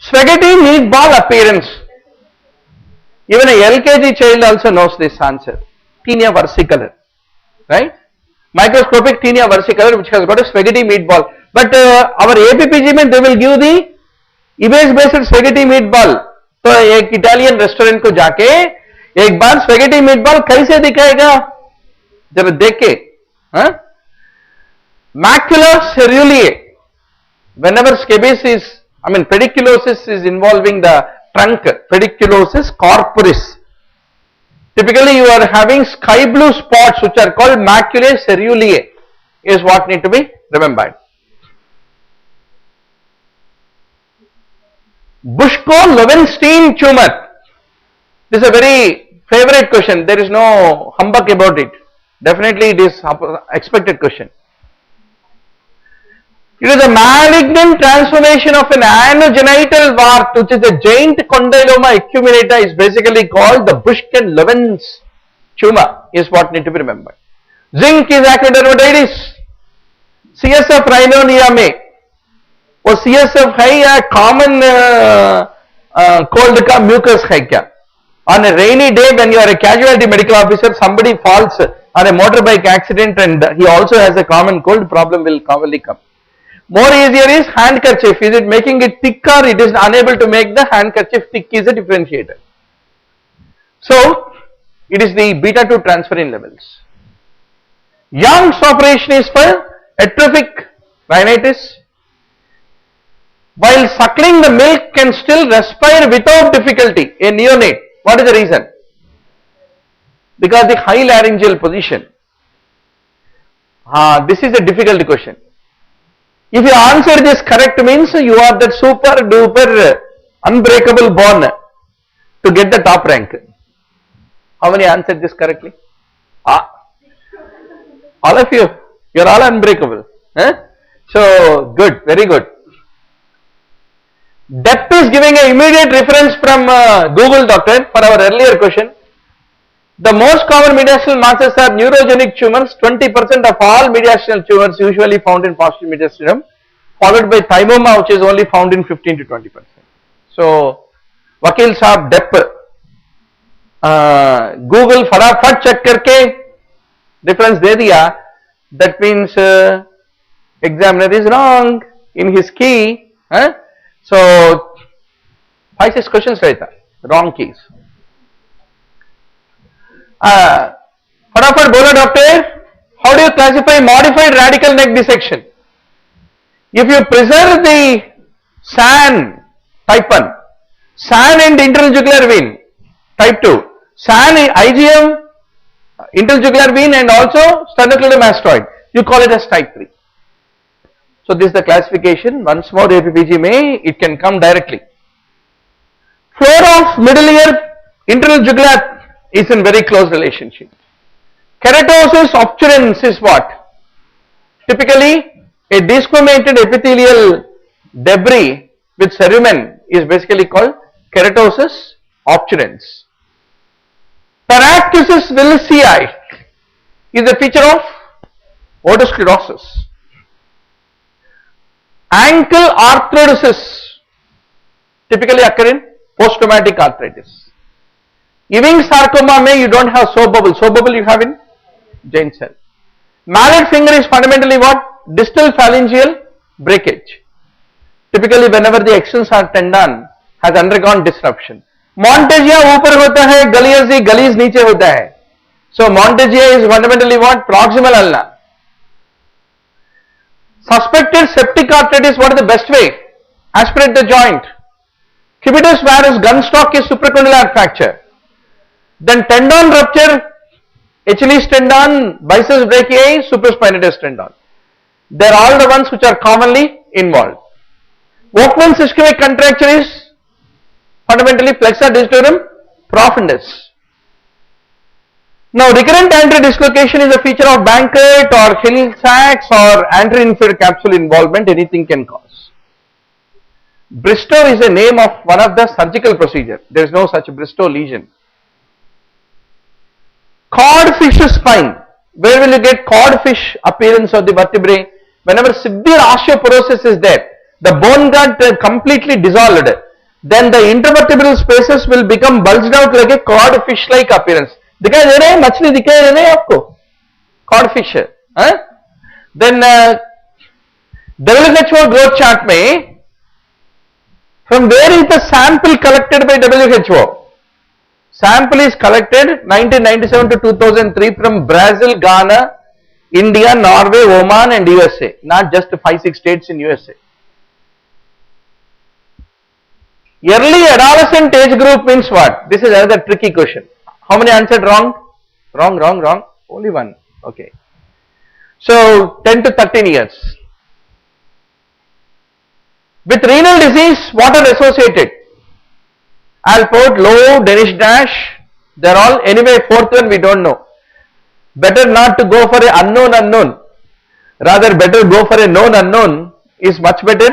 Spaghetti meatball appearance. Even a LKG child also knows this answer. Tinea versicolor, right? Microscopic tinea versicolor, which has got a spaghetti meatball. But our APPG में they will give the image based spaghetti meatball. तो एक Italian restaurant को जाके एक बार spaghetti meatball कैसे दिखाएगा जरा देख के, macular cerulae. Whenever scabies is, pediculosis is involving the trunk, pediculosis corporis. Typically you are having sky blue spots which are called macular cerulae is what need to be remembered. Bushko-Lowenstein tumor. This is a very favorite question. There is no humbug about it. Definitely it is expected question. It is a malignant transformation of an anogenital wart, which is a giant condyloma acuminata, is basically called the Bushko-Lowenstein tumor, is what need to be remembered. Zinc is acrodermatitis. CSF rhinonia में वो CSF है या common cold का mucus है क्या? On a rainy day when you are a casualty medical officer, somebody falls on a motorbike accident and he also has a common cold, problem will commonly come. More easier is handkerchief. Is it making it thicker? It is unable to make the handkerchief thick is a differentiator. So it is the beta 2 transferrin levels. Young's operation is for atrophic rhinitis. While suckling the milk can still respire without difficulty, a neonate. What is the reason? Because the high laryngeal position. This is a difficult question. If you answer this correct means you are that super duper unbreakable bone to get the top rank. How many answered this correctly? All of you. You are all unbreakable. So good, very good. Depth is giving an immediate reference from Google doctor for our earlier question. The most common mediastinal masses are neurogenic tumors. 20% of all mediastinal tumors usually found in posterior mediastinum, followed by thymoma, which is only found in 15 to 20%. So, Vakil Saab depth. Google फटाफट check करके difference दे दिया. That means examiner is wrong in his key. So 5-6 questions रहता, wrong keys. फटाफट बोलो doctor, how do you classify modified radical neck dissection? If you preserve the SAN type 1, SAN and interjugular vein type 2, SAN IgM, interjugular vein and also sternocleidomastoid, you call it as type 3. So this is the classification. Once more APPG may, it can come directly. Floor of middle ear, interjugular is in very close relationship. Keratosis obturans is what? Typically a desquamated epithelial debris with cerumen is basically called keratosis obturans. Paraectasis willisii is a feature of otosclerosis. Ankle arthrodesis typically occur in post-traumatic arthritis. Ewing sarcoma may you don't have soap bubble. Soap bubble you have in giant cell. Mallet finger is fundamentally what? Distal phalangeal breakage. Typically whenever the extensor tendon has undergone disruption. Monteggia ऊपर होता है, galees नीचे होता है. So Monteggia is fundamentally what? Proximal ulna. Suspected septic arthritis, what is the best way? Aspirate the joint. Cubitus varus gunstock is supracondylar fracture. Then tendon rupture, Achilles tendon, biceps brachii, supraspinatus tendon. They are all the ones which are commonly involved. Volkmann's ischemic contracture is fundamentally flexor digitorum profundus. Now recurrent anterior dislocation is a feature of Bankert or Hill-Sachs or anterior inferior capsule involvement, anything can cause. Bristow is a name of one of the surgical procedure. There is no such Bristow lesion. Codfish spine. Where will you get codfish appearance of the vertebrae? Whenever severe osteoporosis is there, the bone got completely dissolved. then the intervertebral spaces will become bulged out like a cod fish like appearance. दिखाई दे रहे हैं, मछली दिखाई दे रहे हैं आपको, cod fish है. Then WHO growth chart में, from where is the sample collected by WHO? Sample is collected 1997 to 2003 from Brazil, Ghana, India, Norway, Oman and USA, not just 5-6 states in USA. Early adolescent age group means what? This is another tricky question. How many answered wrong? Wrong. Only one. Okay. So 10 to 13 years. With renal disease, what are associated? Alport, low, Danish dash, they are all, anyway fourth one we don't know. Better not to go for a unknown. Rather better go for a known unknown is much better.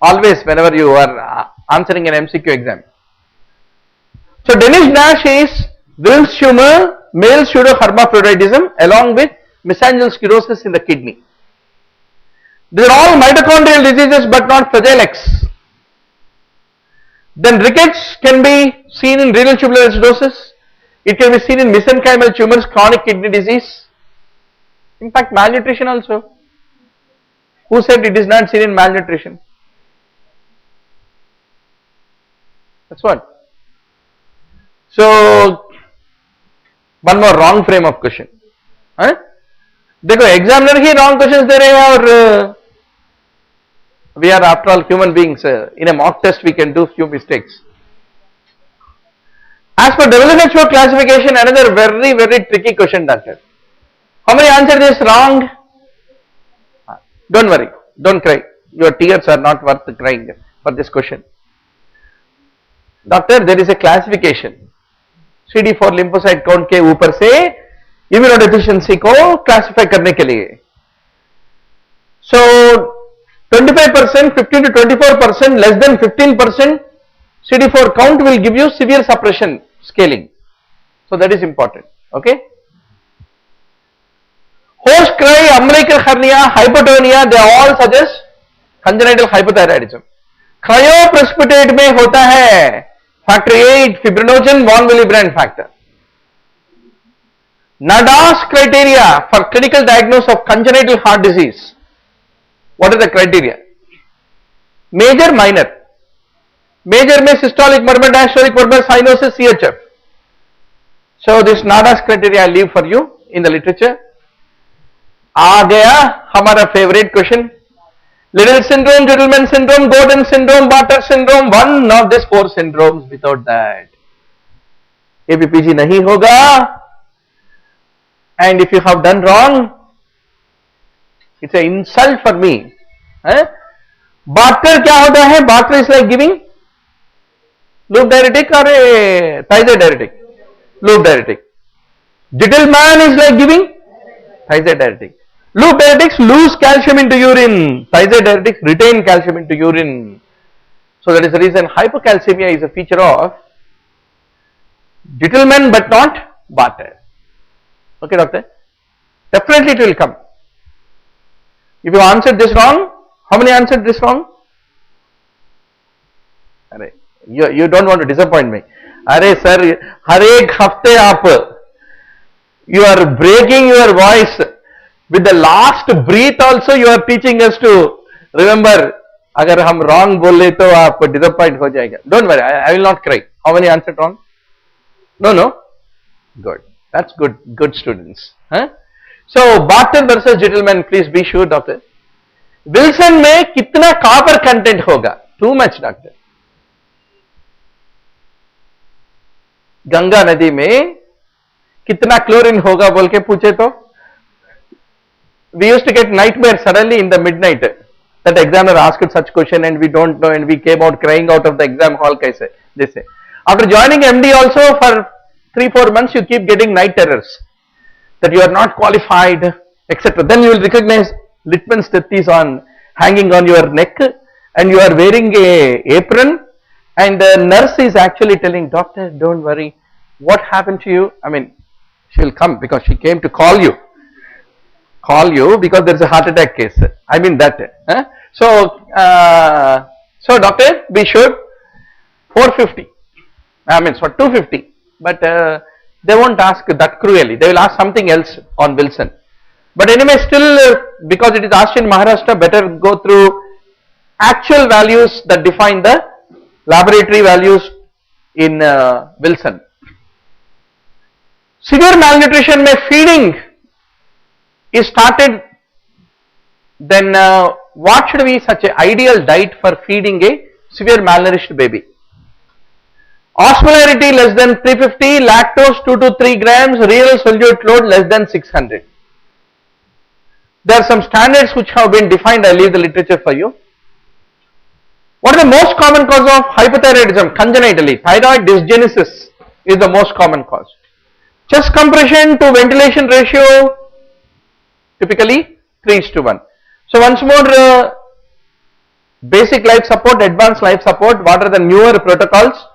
Always whenever you are answering an MCQ exam. So Danish dash is Wilms tumor, male pseudohermaphroditism along with mesangial sclerosis in the kidney. These are all mitochondrial diseases but not Fragile X. Then rickets can be seen in renal tubular acidosis. It can be seen in mesenchymal tumors, chronic kidney disease. In fact, malnutrition also. Who said it is not seen in malnutrition? That's what. So, one more wrong frame of question. देखो examiner ही wrong questions दे रहे हैं और we are after all human beings. In a mock test we can do few mistakes. As per WHO classification, another very tricky question, doctor. How many answered this wrong? Don't worry, don't cry. Your tears are not worth crying for this question. Doctor, there is a classification. CD4 lymphocyte count के ऊपर से immunodeficiency को classify करने के लिए. So 25%, 15 to 24%, less than 15% CD4 count will give you severe suppression scaling. So that is important. Okay. Host cry, umbilical hernia, hypotonia, they all suggest congenital hypothyroidism. Cryoprecipitate में होता है factor 8, fibrinogen, von Willebrand factor. NADAS criteria for clinical diagnosis of congenital heart disease. What are the criteria? Major, minor. Major में systolic murmur, diastolic murmur, cyanosis, CHF. So this NADAS criteria I leave for you in the literature. आ गया हमारा favorite question. Liddle syndrome, Gentleman syndrome, Gordon syndrome, Bartter syndrome, one of these 4 syndromes. Without that, ABPG नहीं होगा. And if you have done wrong, it's an insult for me. Bartter क्या होता है? Bartter is like giving loop diuretic or a thiazide diuretic? Loop diuretic. Gentleman is like giving thiazide diuretic. Loop diuretics lose calcium into urine. Thiazide diuretics retain calcium into urine. So that is the reason hypocalcemia is a feature of Gentleman but not Bartter. Okay, doctor? Definitely it will come. If you answered this wrong, how many answered this wrong? You don't want to disappoint me. Arey sir, har ek hafte aap, you are breaking your voice. With the last breath also you are teaching us to remember, अगर हम wrong बोले तो आप disappoint हो जाएगा. Don't worry, I will not cry. How many answered wrong? No? Good. That's good students. So Barton versus Gentleman, please be sure, doctor. Wilson में कितना copper content होगा? Too much, doctor. गंगा नदी में कितना क्लोरीन होगा बोल के पूछे तो we used to get nightmare suddenly in the midnight that examiner asked such question and we don't know and we came out crying out of the exam hall. Kaise they say after joining MD also for 3-4 months you keep getting night terrors that you are not qualified, etc. Then you will recognize litmus tettis on hanging on your neck and you are wearing a apron and the nurse is actually telling, doctor, don't worry, what happened to you? I mean, she will come because she came to call you because there is a heart attack case. I mean that. So So doctor, be sure 450. I mean for 250, but they won't ask that cruelly. They will ask something else on Wilson. But anyway, still because it is asked in Maharashtra, better go through actual values that define the laboratory values in Wilson. Severe malnutrition may feeding is started, then what should be such an ideal diet for feeding a severe malnourished baby? Osmolarity less than 350, lactose 2 to 3 grams, renal solute load less than 600. There are some standards which have been defined. I leave the literature for you. What is the most common cause of hypothyroidism congenitally? Thyroid dysgenesis is the most common cause. Chest compression to ventilation ratio typically 3:1. So once more, basic life support, advanced life support, what are the newer protocols?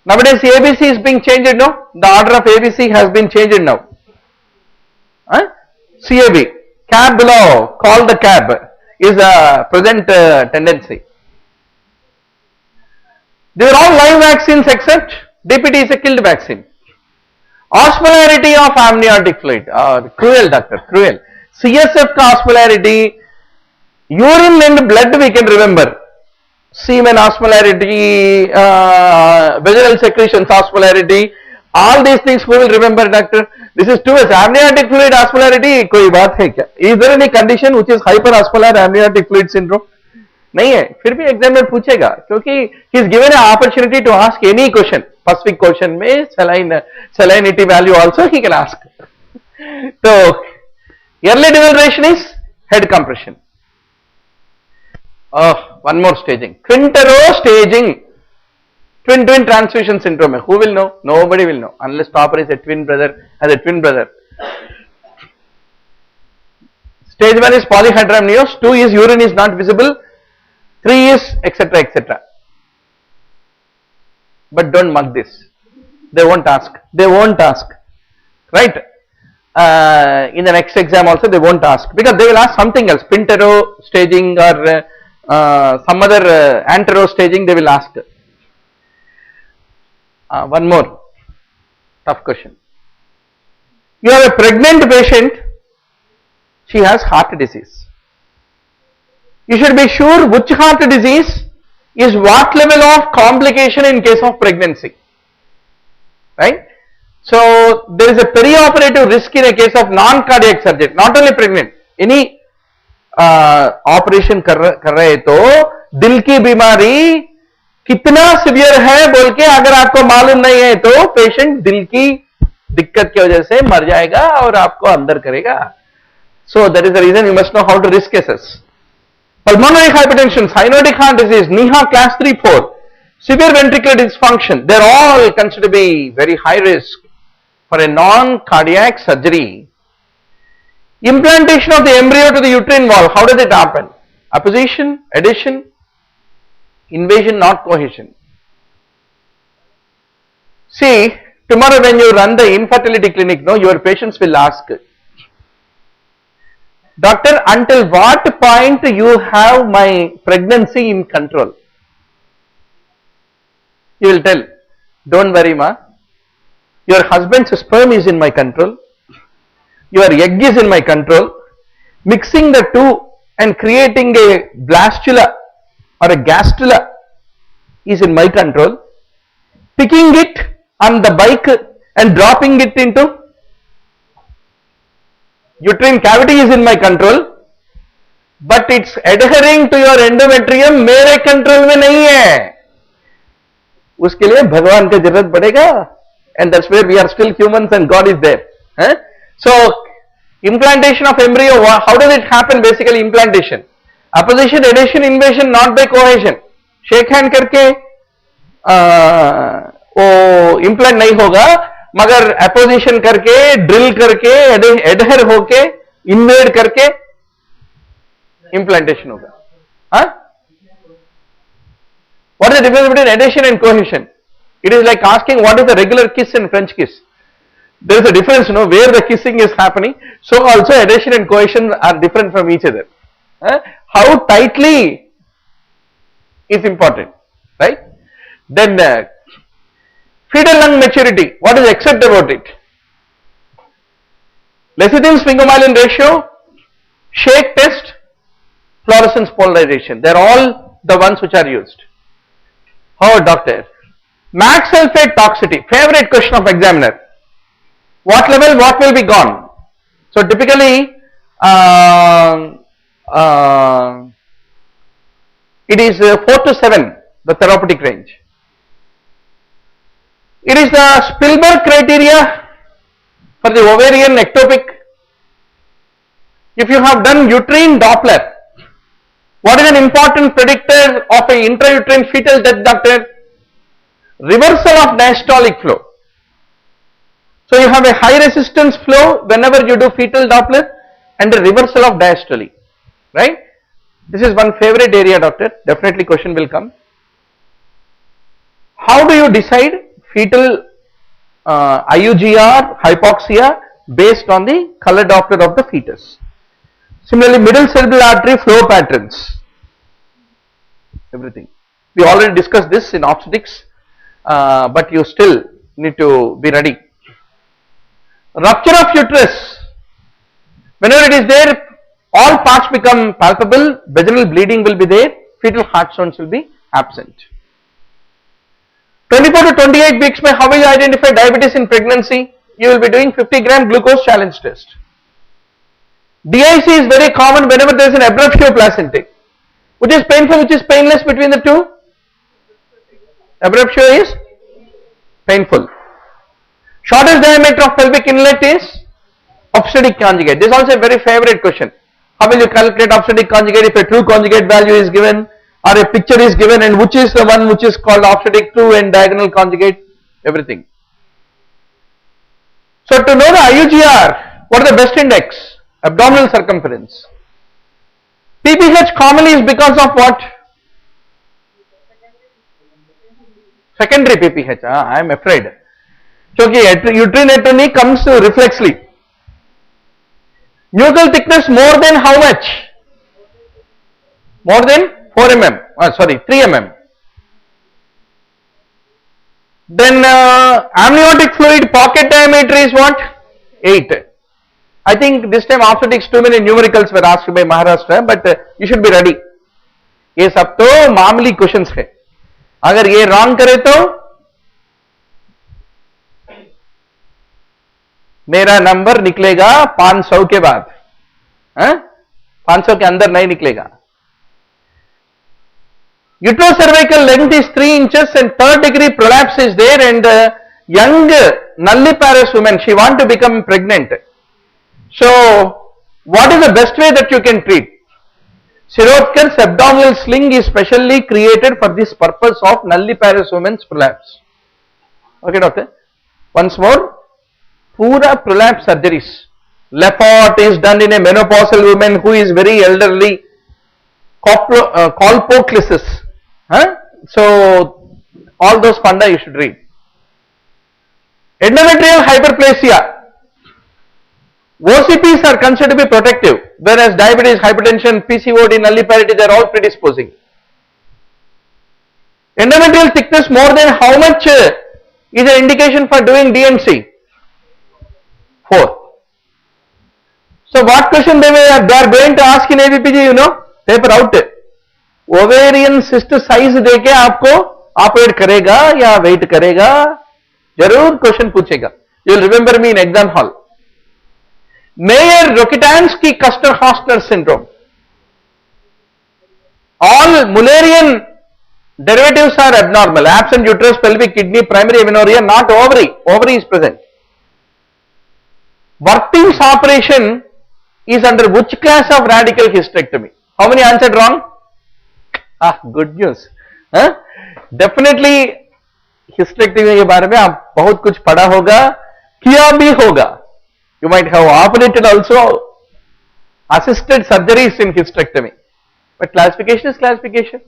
Nowadays ABC is being changed now, the order of ABC has been changed now. CAB, cab below, call the cab is a present tendency. They are all live vaccines except DPT is a killed vaccine. Osmolarity of amniotic fluid, cruel doctor, cruel. CSF osmolarity, urine and blood we can remember. Semen osmolarity, vaginal secretions osmolarity, all these things we will remember doctor. This is too much. Amniotic fluid osmolarity, koi baat hai kya? Is there any condition which is hyperosmolar amniotic fluid syndrome? नहीं है, फिर भी examiner पूछेगा क्योंकि he is given an opportunity to ask any question. Specific question में salinity value also he can ask. So early devaluation is head compression. One more staging. Quintero staging. Twin transfusion syndrome. Who will know? Nobody will know unless topper is a twin brother, has a twin brother. Stage 1 is polyhydramnios, 2 is urine is not visible, 3 is etc. etc. But don't mug this. They won't ask. They won't ask. Right? In the next exam also they won't ask because they will ask something else. Pintero staging or some other antero staging they will ask. One more tough question. You have a pregnant patient, she has heart disease. You should be sure which heart disease is what level of complication in case of pregnancy. Right? So there is a perioperative risk in a case of non-cardiac surgery, not only pregnant, any operation कर रहे तो दिल की बीमारी कितना severe है बोल के अगर आपको मालूम नहीं है तो पेशेंट दिल की दिक्कत की वजह से मर जाएगा और आपको अंदर करेगा. So that is the reason you must know how to risk assess. Pulmonary hypertension, cyanotic heart disease, NEHA class 3-4, severe ventricular dysfunction, they are all considered to be very high risk for a non-cardiac surgery. Implantation of the embryo to the uterine wall, how does it happen? Apposition, adhesion, invasion, not cohesion. See, tomorrow when you run the infertility clinic, no, your patients will ask, doctor, until what point you have my pregnancy in control? You will tell, don't worry ma, your husband's sperm is in my control, your egg is in my control, mixing the two and creating a blastula or a gastrula is in my control, picking it on the bike and dropping it into uterine cavity is in my control, but it's adhering to your endometrium मेरे control में नहीं है. उसके लिए भगवान की जरूरत पड़ेगा, and that's where we are still humans and God is there. So implantation of embryo, how does it happen? Basically implantation, apposition, adhesion, invasion, not by cohesion. Shake hand करके वो implant नहीं होगा, मगर apposition करके, drill करके, adhere होके, invade करके implantation होगा. What is the difference between adhesion and cohesion? It is like asking what is the regular kiss and French kiss. There is a difference, you know, where the kissing is happening. So also adhesion and cohesion are different from each other. How tightly is important, right? Then fetal lung maturity, what is accepted about it? Lecithin sphingomyelin ratio, shake test, fluorescence polarization, they are all the ones which are used. Oh doctor, max sulfate toxicity, favorite question of examiner. What level, what will be gone? So typically it is 4 to 7, the therapeutic range. It is the Spielberg criteria for the ovarian ectopic. If you have done uterine Doppler, what is an important predictor of a intrauterine fetal death, doctor? Reversal of diastolic flow. So you have a high resistance flow whenever you do fetal Doppler and a reversal of diastole, right? This is one favorite area, doctor, definitely question will come. How do you decide fetal IUGR hypoxia based on the color Doppler of the fetus? Similarly, middle cerebral artery flow patterns, everything. We already discussed this in obstetrics, but you still need to be ready. Rupture of uterus, whenever it is there, all parts become palpable, vaginal bleeding will be there, fetal heart sounds will be absent. 24 to 28 weeks, how will you identify diabetes in pregnancy? You will be doing 50-gram glucose challenge test. DIC is very common whenever there is an abruptio placentae. Which is painful, which is painless between the two? Abruptio is painful. Shortest diameter of pelvic inlet is obstetric conjugate. This is also a very favorite question. How will you calculate obstetric conjugate if a true conjugate value is given or a picture is given, and which is the one which is called obstetric true and diagonal conjugate, everything. So to know the IUGR, what is the best index? Abdominal circumference. PPH commonly is because of what? Secondary PPH, I am afraid. Okay, uterine atony comes reflexly. Nuchal thickness more than how much? More than 4 mm, 3 mm. Then amniotic fluid pocket diameter is what? 8. I think this time obstetrics too many numericals were asked by Maharashtra, but you should be ready. ये सब तो मामूली questions है. अगर ये wrong करे तो मेरा नंबर निकलेगा 500 के बाद, 500 के अंदर नहीं निकलेगा. Uterocervical length is 3 inches and third degree prolapse is there, and young nulliparous woman, she want to become pregnant. So what is the best way that you can treat? Sirotkar's abdominal sling is specially created for this purpose of nulliparous women's prolapse. Okay, doctor. Once more, pura prolapse surgeries. Leffort is done in a menopausal woman who is very elderly. Colpochlysis. So all those funda you should read. Endometrial hyperplasia. OCPs are considered to be protective, whereas diabetes, hypertension, PCOD, nulliparity, they are all predisposing. Endometrial thickness more than how much is an indication for doing DNC? 4. So what question they are going to ask in ABPG, you know? Paper out. Ovarian cyst size देके आपको operate करेगा या wait करेगा, जरूर question पूछेगा. You will remember me in exam hall. Mayer-Rokitansky Custer-Hostler syndrome. All Mullerian derivatives are abnormal. Absent uterus, pelvic, kidney, primary amenorrhea, not ovary. Ovary is present. Worthing's operation is under which class of radical hysterectomy? How many answered wrong? Good news. Definitely hysterectomy के बारे में आप बहुत कुछ पढ़ा होगा, किया भी होगा. You might have operated also, assisted surgeries in hysterectomy. But classification is classification.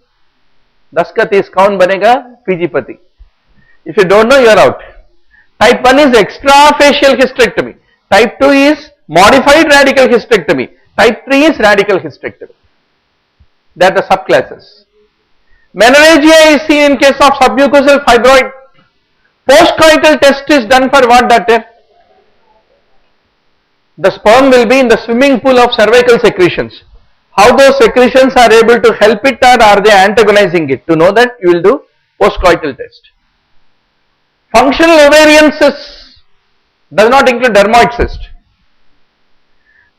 10 का 30 कौन बनेगा? PG-पति. If you don't know, you are out. Type 1 is extrafacial hysterectomy. Type 2 is modified radical hysterectomy. Type 3 is radical hysterectomy. They are the subclasses. Menorrhagia is seen in case of submucosal fibroid. Postcoital test is done for what, doctor? The sperm will be in the swimming pool of cervical secretions. How those secretions are able to help it, or are they antagonizing it? To know that, you will do postcoital test. Functional ovarian cyst does not include dermoid cyst.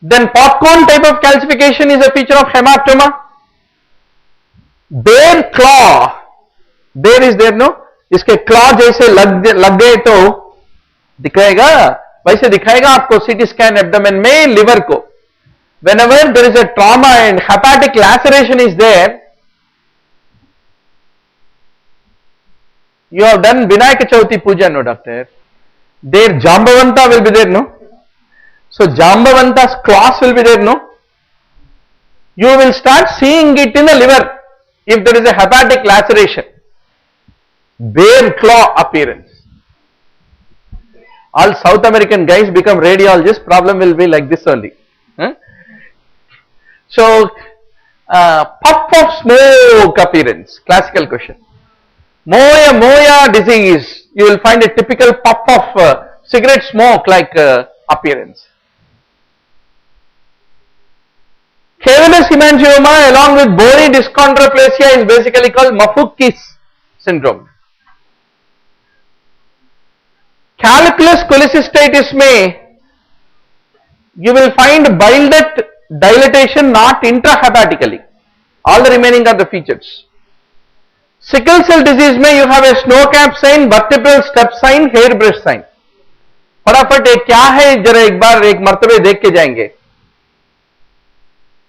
Then popcorn type of calcification is a feature of hematoma. Bear claw, bear is there, no? इसके claw जैसे लग गए तो दिखाएगा, वैसे दिखाएगा आपको CT scan abdomen में liver को. Whenever there is a trauma and hepatic laceration is there, you have done Vinayaka Chauthi puja, no doctor? There Jambavanta will be there, no? So Jambavanta's claws will be there, no? You will start seeing it in the liver if there is a hepatic laceration. Bear claw appearance. All South American guys become radiologists, problem will be like this only. Huh? So, puff of smoke appearance, classical question. Moya disease, you will find a typical puff of cigarette smoke like appearance. Cavernous hemangioma along with bony dyschondroplasia is basically called Maffucki's syndrome. Calculus cholecystitis may, you will find bile duct dilatation not intrahepatically. All the remaining are the features. Sickle cell disease may you have a snow cap sign, vertebral step sign, hairbrush sign. फटाफट एक क्या है जरा एक बार एक मर्तबे देख के जाएंगे.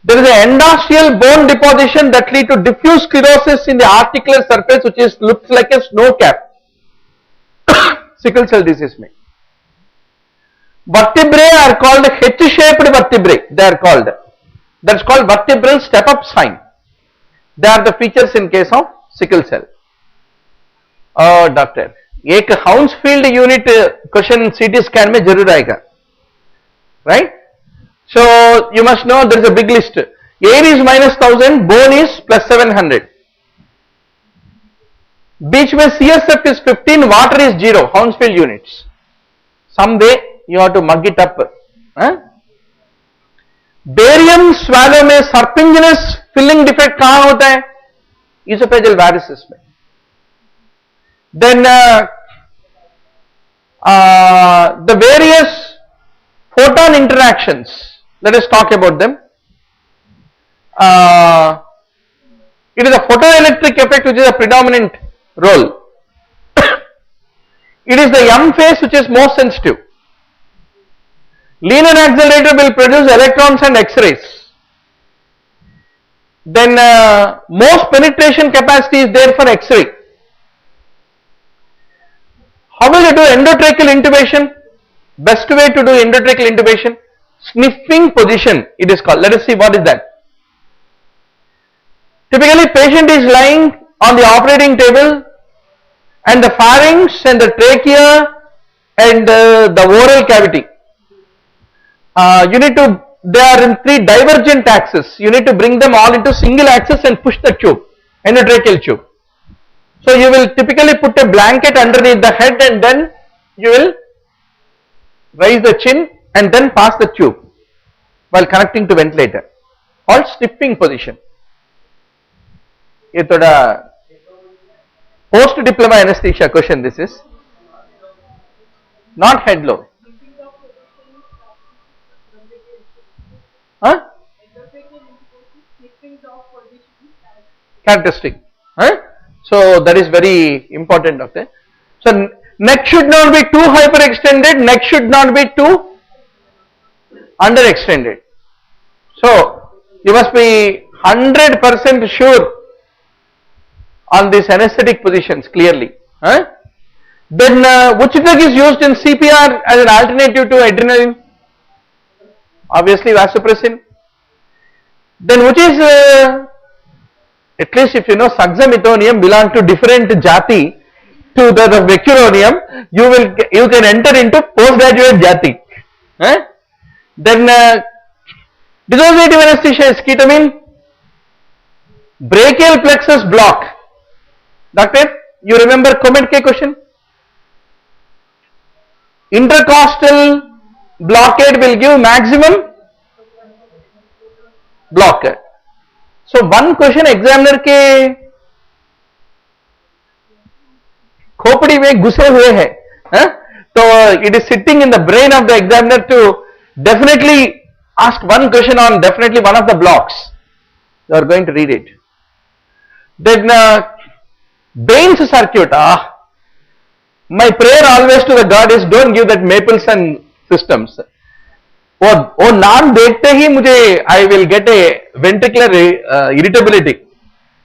There is an endosteal bone deposition that lead to diffuse sclerosis in the articular surface which looks like a snow cap. Sickle cell disease may. Vertebrae are called H-shaped vertebrae. They are called. That is called vertebral step-up sign. They are the features in case of sickle cell. Oh, doctor. एक Hounsfield unit question CT scan में जरूर आएगा. Right? So you must know there is a big list. Air is minus 1000, bone is plus 700. Beach में CSF is 15, water is 0, Hounsfield units. Some way you have to mug it up. Barium swallow में serpiginous filling defect कहाँ होता है? Esophageal varices में. Then the various photon interactions. Let us talk about them. It is a photoelectric effect which is a predominant role. It is the M phase which is most sensitive. Linear accelerator will produce electrons and X-rays. Then most penetration capacity is there for X-ray. How will you do endotracheal intubation? Best way to do endotracheal intubation, sniffing position it is called. Let us see what is that. Typically patient is lying on the operating table and the pharynx and the trachea and the oral cavity. You need to, they are in 3 divergent axes. You need to bring them all into single axis and push the tube, endotracheal tube. So you will typically put a blanket underneath the head and then you will raise the chin and then pass the tube while connecting to ventilator. Called sniffing position. ये थोड़ा post diploma anesthesia question this is. Not head low. Huh? Characteristic. Huh? So that is very important, doctor. So neck should not be too hyperextended, neck should not be too underextended. So you must be 100% sure on these anesthetic positions clearly. Huh? Then which drug is used in CPR as an alternative to adrenaline? Obviously vasopressin. Then which is at least if you know suxamethonium belong to different jati to the vecuronium, you can enter into postgraduate jati. Then dissociative anesthesia is ketamine. Brachial plexus block Doctor, you remember comment K question? Intercostal blockade will give maximum blocker. So one question examiner के खोपड़ी में घुसे हुए हैं, तो it is sitting in the brain of the examiner to definitely ask one question on definitely one of the blocks. You are going to read it. Then Bain's circuit. My prayer always to the God is don't give that Mapleson systems. वो नाम देखते ही मुझे I will get a ventricular irritability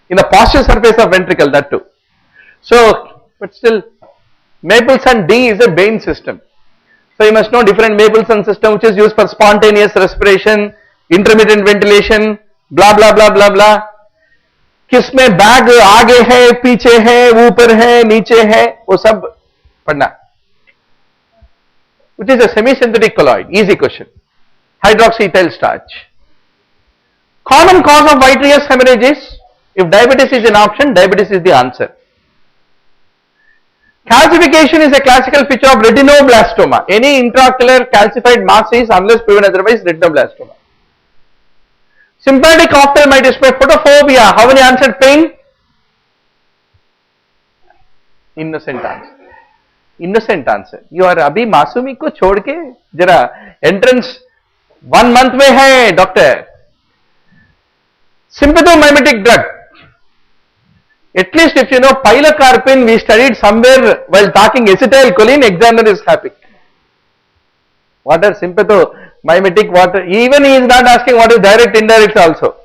in the posterior surface of ventricle, that too. So, but still, Mapleson D is a Bain system. So you must know different Mapleson system which is used for spontaneous respiration, intermittent ventilation, blah blah blah blah blah. किसमें bag आगे है, पीछे है, ऊपर है, नीचे है, वो सब पढ़ना. Which is a semi-synthetic colloid, easy question. Hydroxyethyl starch. Common cause of vitreous hemorrhage is, if diabetes is an option, diabetes is the answer. Calcification is a classical feature of retinoblastoma. Any intraocular calcified mass is, unless proven otherwise, retinoblastoma. Sympathetic ophthalmitis by photophobia. How many answered pain? Innocent answer. Innocent answer. You are अभी मासूमी को छोड़ के जरा entrance 1 month में है doctor. Sympathomimetic drug. At least if you know pilocarpine, we studied somewhere while talking acetylcholine, examiner is happy. What are sympathomimetic? What are, even he is not asking what is direct, indirect also.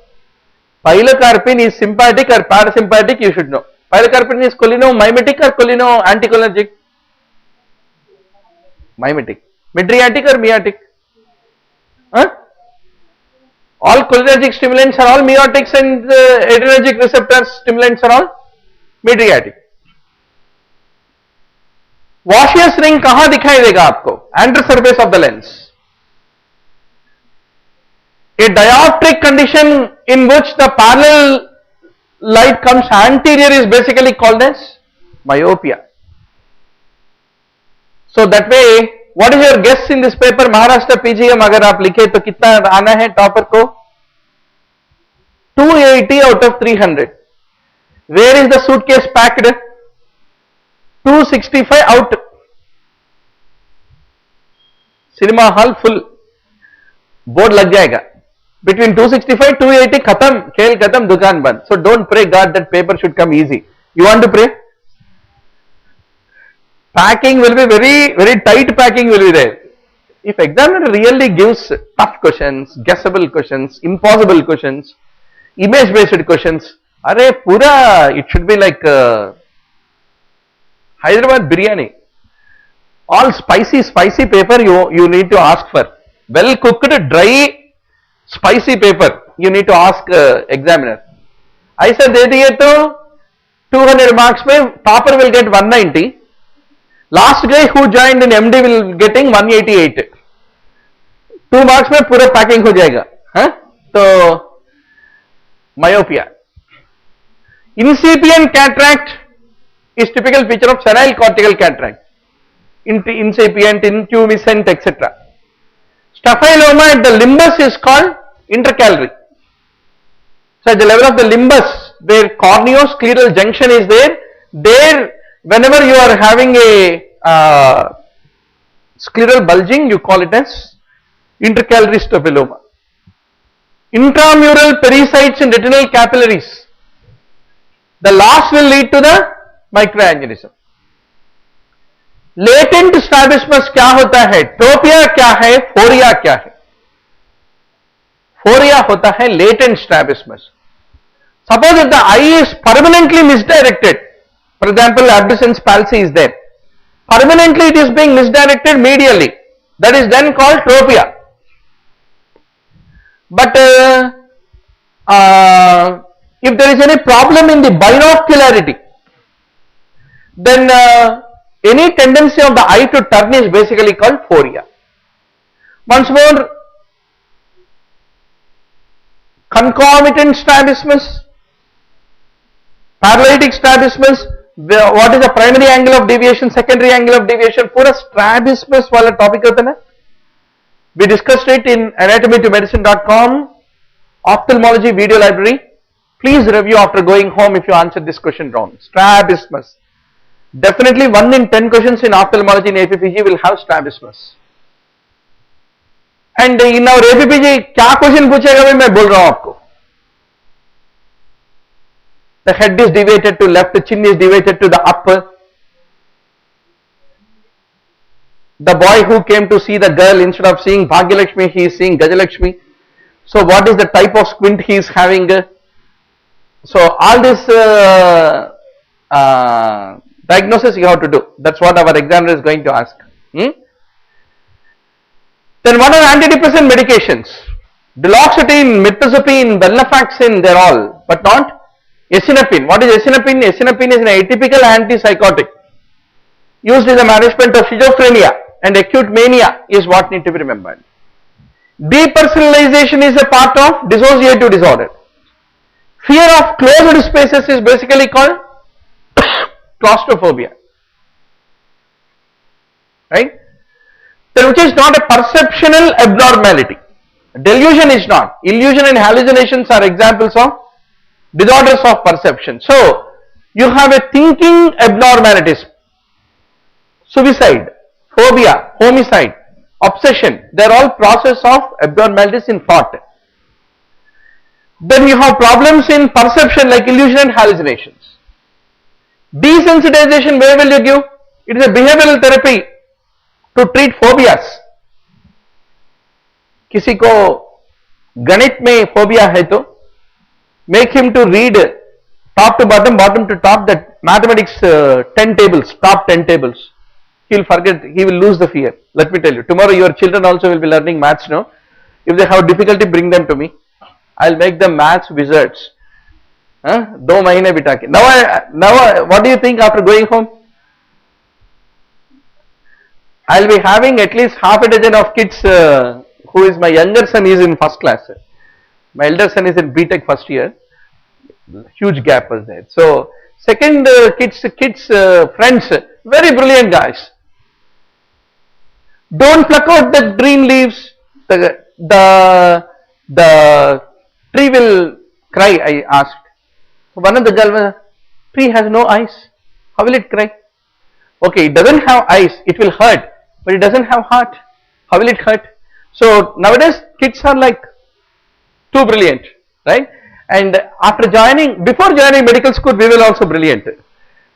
Pilocarpine is sympathetic or parasympathetic, you should know. Pilocarpine is cholinomimetic or cholino-anticholinergic? Mimetic. Midriatic or meiotic? Huh? All cholinergic stimulants are all meiotics and adrenergic receptors stimulants are all midriatic. Washious ring कहां दिखाई देगा आपको? Anterior surface of the lens. A dioptric condition in which the parallel light comes anterior is basically called as myopia. So that way, what is your guess in this paper? Maharashtra PGM अगर आप लिखे तो कितना आना है topper को? 280 out of 300. Where is the suitcase packed? 265 out. Cinema hall full. Board लग जाएगा. Between 265 280 खत्म, खेल खत्म, दुकान बंद. So don't pray God that paper should come easy. You want to pray? Packing will be very tight packing will be there. If examiner really gives tough questions, guessable questions, impossible questions, image based questions, अरे पूरा it should be like Hyderabad biryani. All spicy paper you need to ask for. Well cooked, dry, spicy paper you need to ask examiner. ऐसा दे दिए तो 200 marks में topper will get 190. Last guy who joined in MD will getting 188. 2 marks में पूरा packing हो जाएगा. हाँ? तो myopia. Incipient cataract is typical feature of senile cortical cataract. Incipient, intumescent, etc. Staphyloma at the limbus is called intercalary. So at the level of the limbus, where corneoscleral junction is there, whenever you are having a scleral bulging, you call it as intercalary staphyloma. Intramural pericytes in retinal capillaries. The last will lead to the microaneurysm. Latent strabismus क्या होता है? Tropia क्या है? Phoria क्या है? Phoria होता है latent strabismus. Suppose if the eye is permanently misdirected, for example, abducens palsy is there. Permanently it is being misdirected medially. That is then called tropia. But if there is any problem in the binocularity, then any tendency of the eye to turn is basically called phoria. Once more, concomitant strabismus, paralytic strabismus, what is the primary angle of deviation, secondary angle of deviation, पूरा strabismus वाला topic होता है ना. We discussed it in anatomytomedicine.com ophthalmology video library. Please review after going home if you answer this question wrong. Strabismus. Definitely 1 in 10 questions in ophthalmology in APPG will have strabismus. And in our APPG क्या question पूछेगा भी मैं बोल रहा हूँ आपको. The head is deviated to left, the chin is deviated to the upper. The boy who came to see the girl, instead of seeing Bhagyalakshmi, he is seeing Gajalakshmi. So what is the type of squint he is having? So all this diagnosis you have to do. That's what our examiner is going to ask. Then what are antidepressant medications? Duloxetine, mirtazapine, venlafaxine, they are all, but not Esinapine. What is esinapine? Esinapine is an atypical antipsychotic used in the management of schizophrenia and acute mania is what need to be remembered. Depersonalization is a part of dissociative disorder. Fear of closed spaces is basically called claustrophobia. Right? Which is not a perceptual abnormality. Delusion is not. Illusion and hallucinations are examples of disorders of perception. So, you have a thinking abnormalities, suicide, phobia, homicide, obsession, they are all process of abnormalities in thought. Then you have problems in perception like illusion and hallucinations. Desensitization, where will you give? It is a behavioral therapy to treat phobias. किसी को गणित में phobia है तो make him to read top to bottom, bottom to top, that mathematics 10 tables, top 10 tables. He will forget, he will lose the fear. Let me tell you, tomorrow your children also will be learning maths now. If they have difficulty, bring them to me. I will make them maths wizards. 2 mahine bita ke. Now, what do you think after going home? I will be having at least half a dozen of kids who is my younger son is in first class. My elder son is in BTech first year. Huge gap was there. So, second kids, friends, very brilliant guys. Don't pluck out the green leaves. The tree will cry, I asked. So, one of the girls, tree has no eyes. How will it cry? Okay, it doesn't have eyes. It will hurt. But it doesn't have heart. How will it hurt? So, nowadays kids are like too brilliant, right? And after joining, before joining medical school, we were also brilliant.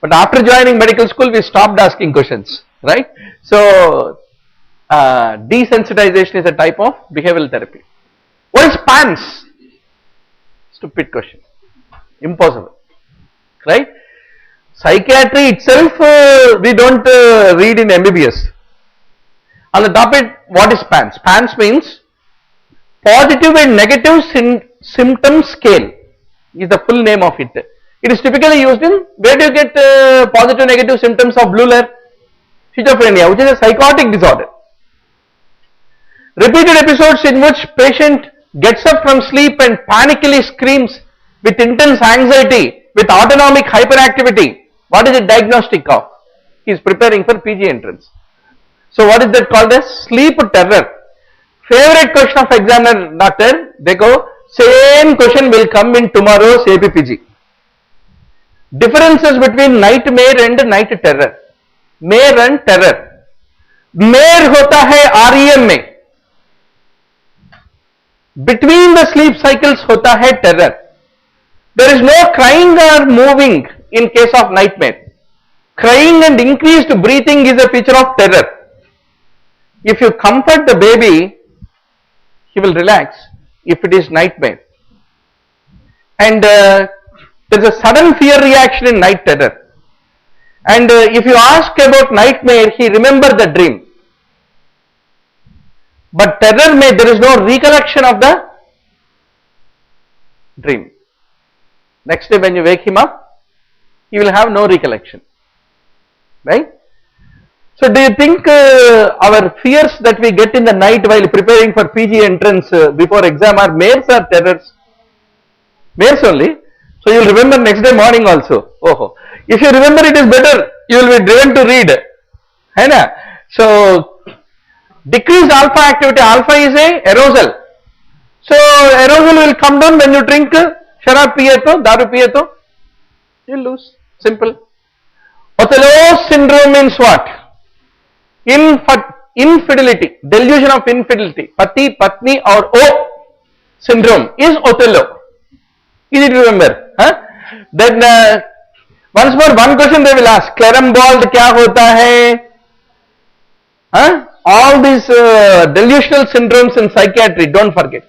But after joining medical school, we stopped asking questions, right? So, desensitization is a type of behavioral therapy. What is PANS? Stupid question. Impossible, right? Psychiatry itself, we don't read in MBBS. On the topic, what is PANS? PANS means Positive and Negative Symptom Scale is the full name of it. It is typically used in, where do you get positive negative symptoms of blue layer? Schizophrenia, which is a psychotic disorder. Repeated episodes in which patient gets up from sleep and panically screams with intense anxiety, with autonomic hyperactivity. What is the diagnostic of? He is preparing for PG entrance. So what is that called as? Sleep terror. Favorite question of examiner, doctor, dekho, same question will come in tomorrow's APPG. Differences between nightmare and night terror. Mare and terror. Mare hota hai REM mein. Between the sleep cycles hota hai terror. There is no crying or moving in case of nightmare. Crying and increased breathing is a feature of terror. If you comfort the baby, he will relax if it is nightmare. And there is a sudden fear reaction in night terror. And if you ask about nightmare, he remembers the dream. But terror may, there is no recollection of the dream. Next day when you wake him up, he will have no recollection. Right? So do you think our fears that we get in the night while preparing for PG entrance before exam are mares or terrors? Mares only. So you will remember next day morning also. Oh, if you remember it is better, you will be driven to read. है ना? So decreased alpha activity, alpha is a arousal. So arousal will come down when you drink sharab piye to, daru piye to, you lose. Simple. Othello's syndrome means what? Infidelity, delusion of infidelity. Pati, Patni or O syndrome is Othello. Easy to remember. Huh? Then once more one question they will ask. Clarembold kya hota hai? Huh? All these delusional syndromes in psychiatry, don't forget.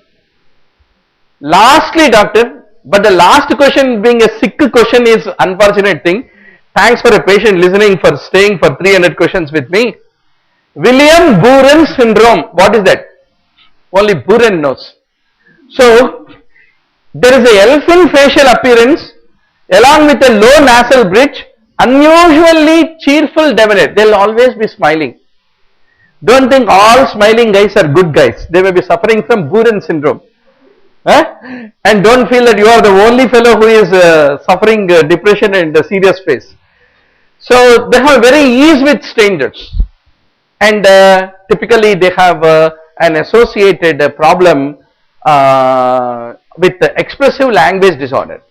Lastly, doctor, but the last question being a sick question is unfortunate thing. Thanks for a patient listening, for staying for 300 questions with me. William Buren syndrome, what is that? Only Buren knows. So, there is a elfin facial appearance along with a low nasal bridge, unusually cheerful demeanor. They will always be smiling. Don't think all smiling guys are good guys. They may be suffering from Buren syndrome. Huh? And don't feel that you are the only fellow who is suffering depression and serious phase. So, they have very ease with strangers. And typically they have an associated problem with the expressive language disorder.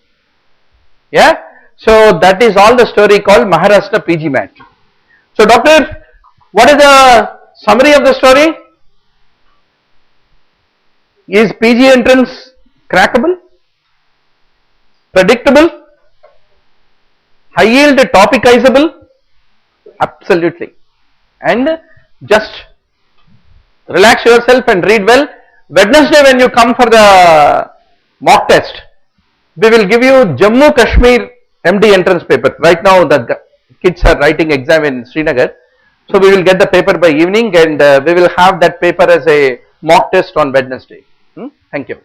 Yeah. So that is all the story called Maharashtra PG MAT. So doctor, what is the summary of the story? Is PG entrance crackable? Predictable? High yield topicizable? Absolutely. And just relax yourself and read well. Wednesday when you come for the mock test, we will give you Jammu Kashmir MD entrance paper. Right now the kids are writing exam in Srinagar. So we will get the paper by evening and we will have that paper as a mock test on Wednesday. Thank you.